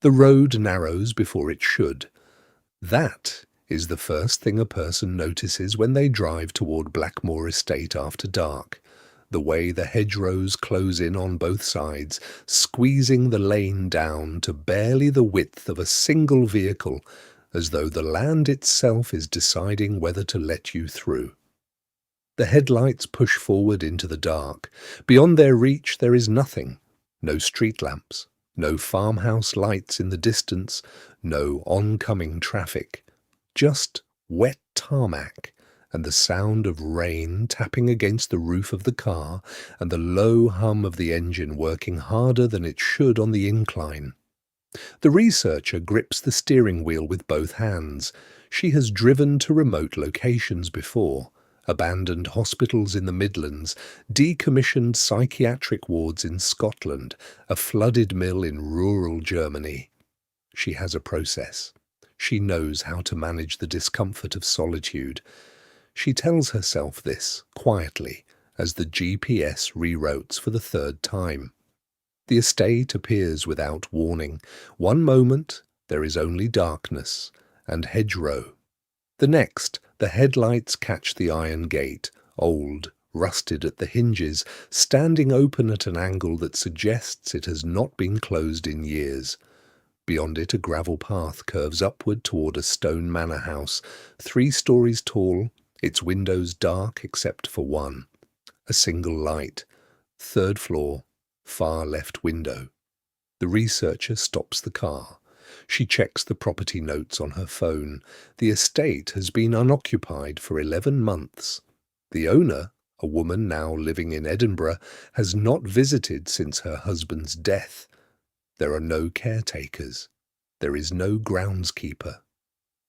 The road narrows before it should. That is the first thing a person notices when they drive toward Blackmore Estate after dark. The way the hedgerows close in on both sides, squeezing the lane down to barely the width of a single vehicle, as though the land itself is deciding whether to let you through. The headlights push forward into the dark. Beyond their reach there is nothing. No street lamps, no farmhouse lights in the distance, no oncoming traffic. Just wet tarmac and the sound of rain tapping against the roof of the car and the low hum of the engine working harder than it should on the incline. The researcher grips the steering wheel with both hands. She has driven to remote locations before. Abandoned hospitals in the Midlands, decommissioned psychiatric wards in Scotland, a flooded mill in rural Germany. She has a process. She knows how to manage the discomfort of solitude. She tells herself this, quietly, as the GPS reroutes for the third time. The estate appears without warning. One moment, there is only darkness and hedgerow. The next, the headlights catch the iron gate, old, rusted at the hinges, standing open at an angle that suggests it has not been closed in years. Beyond it, a gravel path curves upward toward a stone manor house, 3 stories tall, its windows dark except for one. A single light. 3rd floor, far left window. The researcher stops the car. She checks the property notes on her phone. The estate has been unoccupied for 11 months. The owner, a woman now living in Edinburgh, has not visited since her husband's death. There are no caretakers. There is no groundskeeper.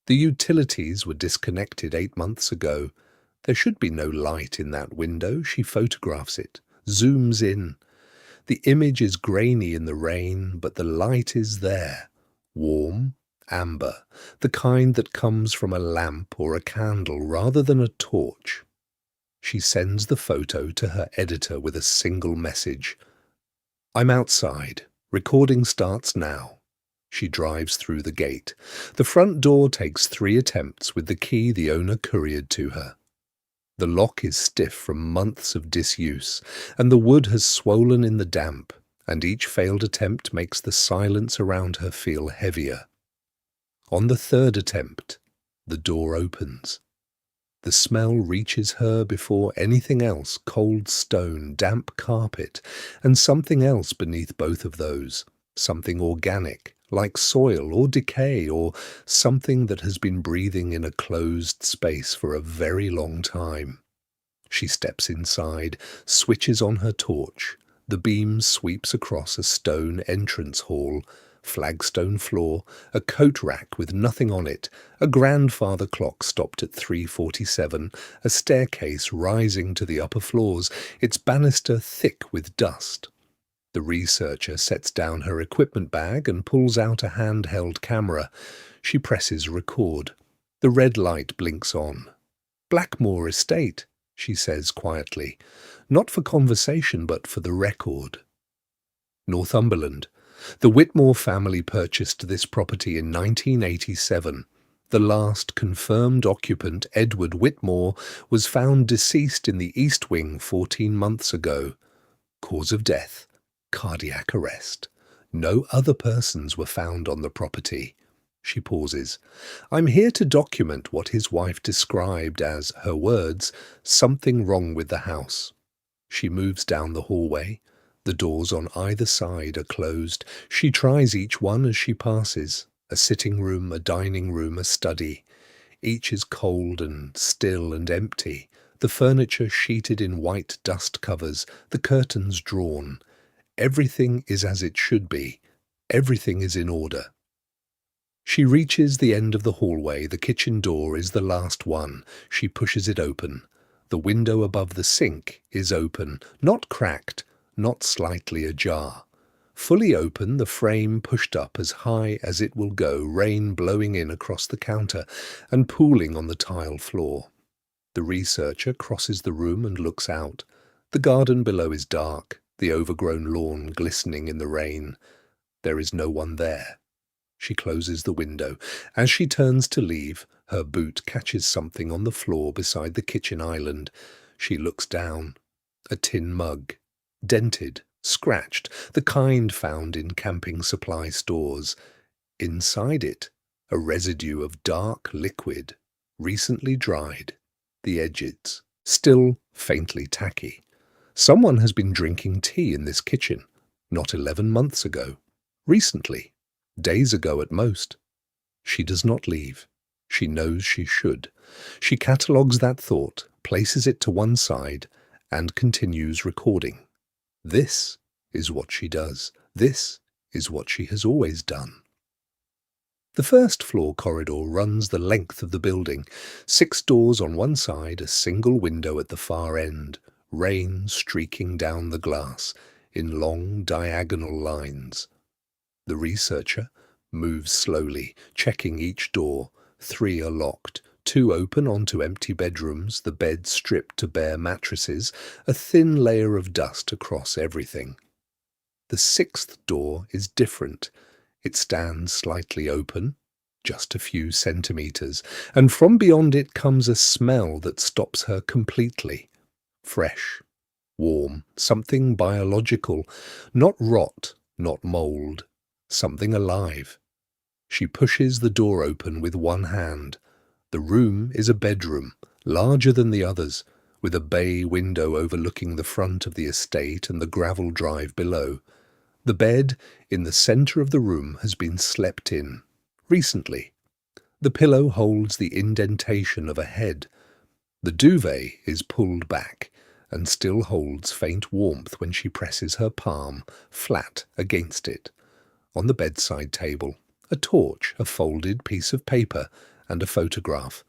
The utilities were disconnected 8 months ago. There should be no light in that window. She photographs it, zooms in. The image is grainy in the rain, but the light is there. Warm, amber, the kind that comes from a lamp or a candle rather than a torch. She sends the photo to her editor with a single message. "I'm outside. Recording starts now." She drives through the gate. The front door takes 3 attempts with the key the owner couriered to her. The lock is stiff from months of disuse, and the wood has swollen in the damp, and each failed attempt makes the silence around her feel heavier. On the 3rd attempt, the door opens. The smell reaches her before anything else, cold stone, damp carpet, and something else beneath both of those, something organic, like soil or decay, or something that has been breathing in a closed space for a very long time. She steps inside, switches on her torch. The beam sweeps across a stone entrance hall, flagstone floor, a coat rack with nothing on it, a grandfather clock stopped at 3:47, a staircase rising to the upper floors, its banister thick with dust. The researcher sets down her equipment bag and pulls out a handheld camera. She presses record. The red light blinks on. "Blackmore Estate," she says quietly, not for conversation but for the record. Northumberland. The Whitmore family purchased this property in 1987. The last confirmed occupant, Edward Whitmore, was found deceased in the East Wing 14 months ago. Cause of death: cardiac arrest. No other persons were found on the property. She pauses. "I'm here to document what his wife described as, her words, something wrong with the house." She moves down the hallway. The doors on either side are closed. She tries each one as she passes. A sitting room, a dining room, a study. Each is cold and still and empty. The furniture sheeted in white dust covers, the curtains drawn. Everything is as it should be. Everything is in order. She reaches the end of the hallway. The kitchen door is the last one. She pushes it open. The window above the sink is open, not cracked, not slightly ajar. Fully open, the frame pushed up as high as it will go, rain blowing in across the counter and pooling on the tile floor. The researcher crosses the room and looks out. The garden below is dark, the overgrown lawn glistening in the rain. There is no one there. She closes the window. As she turns to leave, her boot catches something on the floor beside the kitchen island. She looks down. A tin mug. Dented, scratched, the kind found in camping supply stores. Inside it, a residue of dark liquid, recently dried, the edges still faintly tacky. Someone has been drinking tea in this kitchen, not 11 months ago. Recently, days ago at most. She does not leave. She knows she should. She catalogues that thought, places it to one side, and continues recording. This is what she does. This is what she has always done. The first floor corridor runs the length of the building. 6 doors on one side, a single window at the far end, rain streaking down the glass in long diagonal lines. The researcher moves slowly, checking each door. 3 are locked, 2 open onto empty bedrooms, the bed stripped to bare mattresses, a thin layer of dust across everything. The 6th door is different. It stands slightly open, just a few centimeters, and from beyond it comes a smell that stops her completely. Fresh, warm, something biological, not rot, not mold, something alive. She pushes the door open with one hand. The room is a bedroom, larger than the others, with a bay window overlooking the front of the estate and the gravel drive below. The bed in the centre of the room has been slept in, recently. The pillow holds the indentation of a head. The duvet is pulled back and still holds faint warmth when she presses her palm flat against it. On the bedside table, a torch, a folded piece of paper, and a photograph.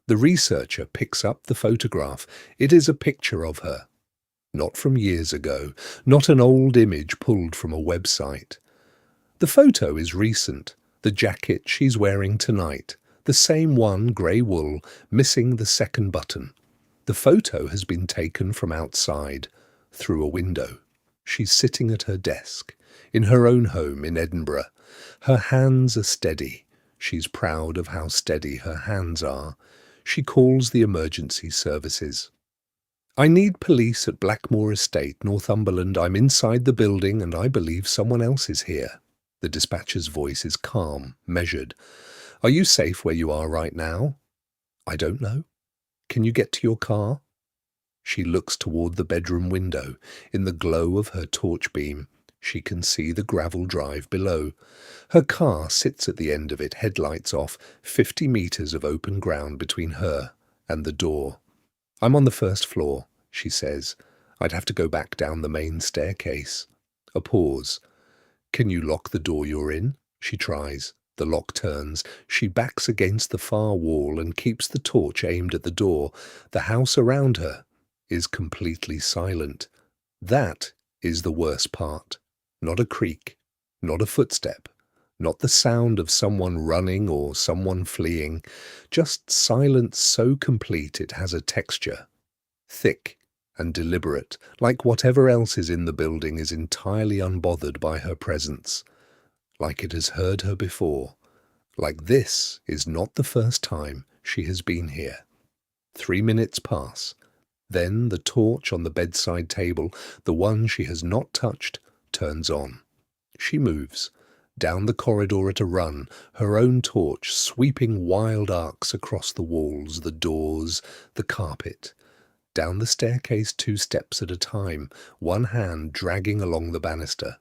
The researcher picks up the photograph. It is a picture of her. Not from years ago, not an old image pulled from a website. The photo is recent, the jacket she's wearing tonight, the same one, grey wool, missing the second button. The photo has been taken from outside, through a window. She's sitting at her desk, in her own home in Edinburgh. Her hands are steady. She's proud of how steady her hands are. She calls the emergency services. "I need police at Blackmore Estate, Northumberland. I'm inside the building and I believe someone else is here." The dispatcher's voice is calm, measured. "Are you safe where you are right now?" "I don't know." "Can you get to your car?" She looks toward the bedroom window. In the glow of her torch beam, she can see the gravel drive below. Her car sits at the end of it, headlights off, 50 meters of open ground between her and the door. "I'm on the first floor," she says. "I'd have to go back down the main staircase." A pause. "Can you lock the door you're in?" She tries. The lock turns. She backs against the far wall and keeps the torch aimed at the door. The house around her is completely silent. That is the worst part. Not a creak, not a footstep, not the sound of someone running or someone fleeing, just silence so complete it has a texture. Thick and deliberate, like whatever else is in the building is entirely unbothered by her presence. Like it has heard her before. Like this is not the first time she has been here. 3 minutes pass. Then the torch on the bedside table, the one she has not touched, turns on. She moves. Down the corridor at a run, her own torch sweeping wild arcs across the walls, the doors, the carpet. Down the staircase 2 steps at a time, one hand dragging along the banister.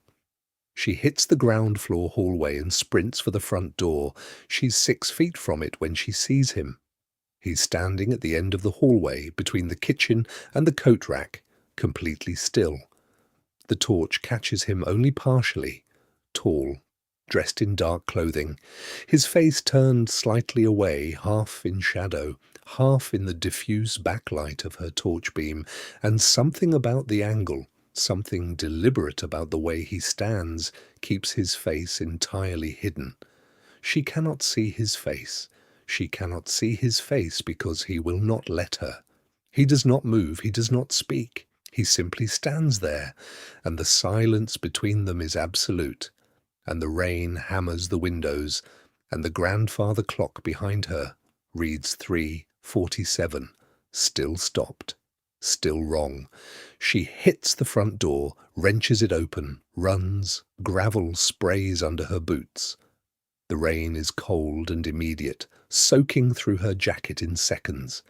She hits the ground floor hallway and sprints for the front door. She's 6 feet from it when she sees him. He's standing at the end of the hallway between the kitchen and the coat rack, completely still. The torch catches him only partially, tall, dressed in dark clothing, his face turned slightly away, half in shadow, half in the diffuse backlight of her torch beam, and something about the angle, something deliberate about the way he stands, keeps his face entirely hidden. She cannot see his face. She cannot see his face because he will not let her. He does not move, he does not speak. He simply stands there, and the silence between them is absolute. and the rain hammers the windows, and the grandfather clock behind her reads 3:47, still stopped, still wrong. She hits the front door, wrenches it open, runs, gravel sprays under her boots. The rain is cold and immediate, soaking through her jacket in seconds.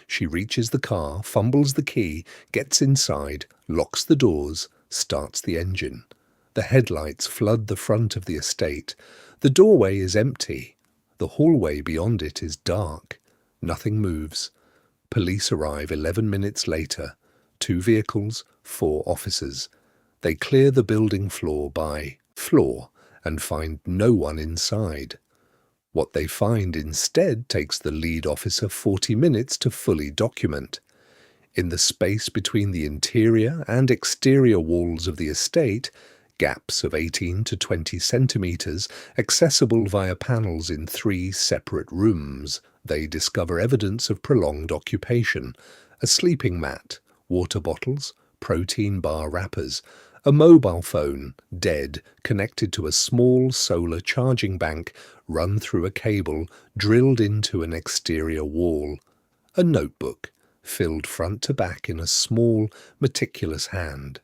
She reaches the car, fumbles the key, gets inside, locks the doors, starts the engine. The headlights flood the front of the estate. The doorway is empty. The hallway beyond it is dark. Nothing moves. Police arrive 11 minutes later. 2 vehicles, 4 officers. They clear the building floor by floor and find no one inside. What they find instead takes the lead officer 40 minutes to fully document. In the space between the interior and exterior walls of the estate, gaps of 18 to 20 centimeters, accessible via panels in 3 separate rooms, they discover evidence of prolonged occupation: a sleeping mat, water bottles, protein bar wrappers, a mobile phone, dead, connected to a small solar charging bank run through a cable drilled into an exterior wall, a notebook filled front to back in a small, meticulous hand,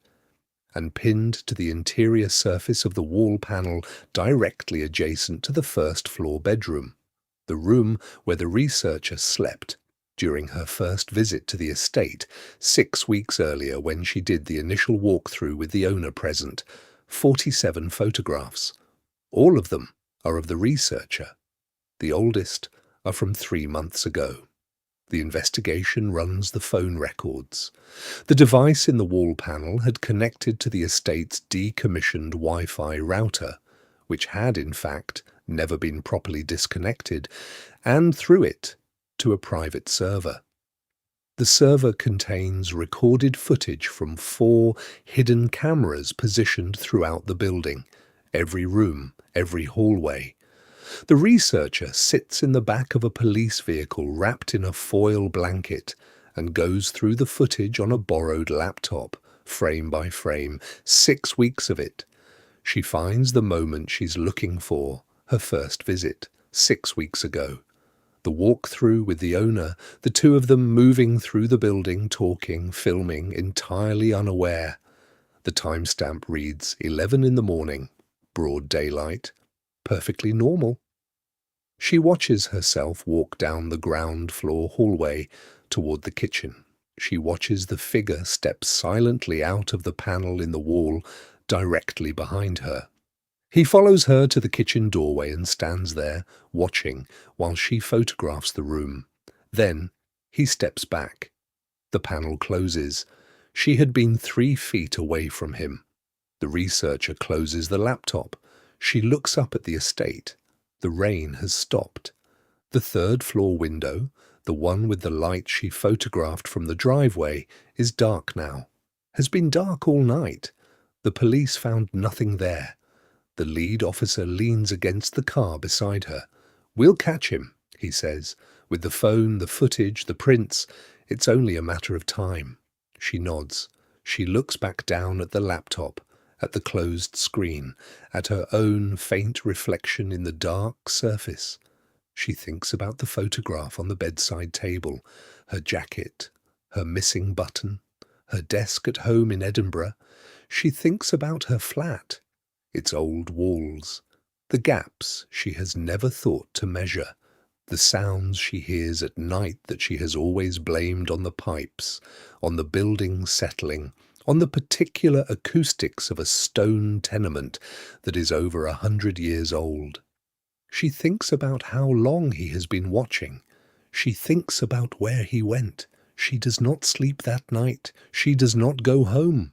and pinned to the interior surface of the wall panel directly adjacent to the first-floor bedroom, the room where the researcher slept during her first visit to the estate 6 weeks earlier when she did the initial walkthrough with the owner present. 47 photographs. All of them are of the researcher. The oldest are from 3 months ago. The investigation runs the phone records. The device in the wall panel had connected to the estate's decommissioned Wi-Fi router, which had, in fact, never been properly disconnected, and through it to a private server. The server contains recorded footage from 4 hidden cameras positioned throughout the building, every room, every hallway. The researcher sits in the back of a police vehicle wrapped in a foil blanket and goes through the footage on a borrowed laptop, frame by frame, 6 weeks of it. She finds the moment she's looking for, her first visit, 6 weeks ago. The walk-through with the owner, the 2 of them moving through the building, talking, filming, entirely unaware. The timestamp reads 11 in the morning, broad daylight, perfectly normal. She watches herself walk down the ground floor hallway toward the kitchen. She watches the figure step silently out of the panel in the wall directly behind her. He follows her to the kitchen doorway and stands there, watching, while she photographs the room. Then he steps back. The panel closes. She had been 3 feet away from him. The researcher closes the laptop. She looks up at the estate. The rain has stopped. The 3rd-floor window, the one with the light she photographed from the driveway, is dark now. Has been dark all night. The police found nothing there. The lead officer leans against the car beside her. "We'll catch him," he says. "With the phone, the footage, the prints, it's only a matter of time." She nods. She looks back down at the laptop, at the closed screen, at her own faint reflection in the dark surface. She thinks about the photograph on the bedside table, her jacket, her missing button, her desk at home in Edinburgh. She thinks about her flat, its old walls, the gaps she has never thought to measure, the sounds she hears at night that she has always blamed on the pipes, on the building settling, on the particular acoustics of a stone tenement that is over 100 years old. She thinks about how long he has been watching. She thinks about where he went. She does not sleep that night. She does not go home.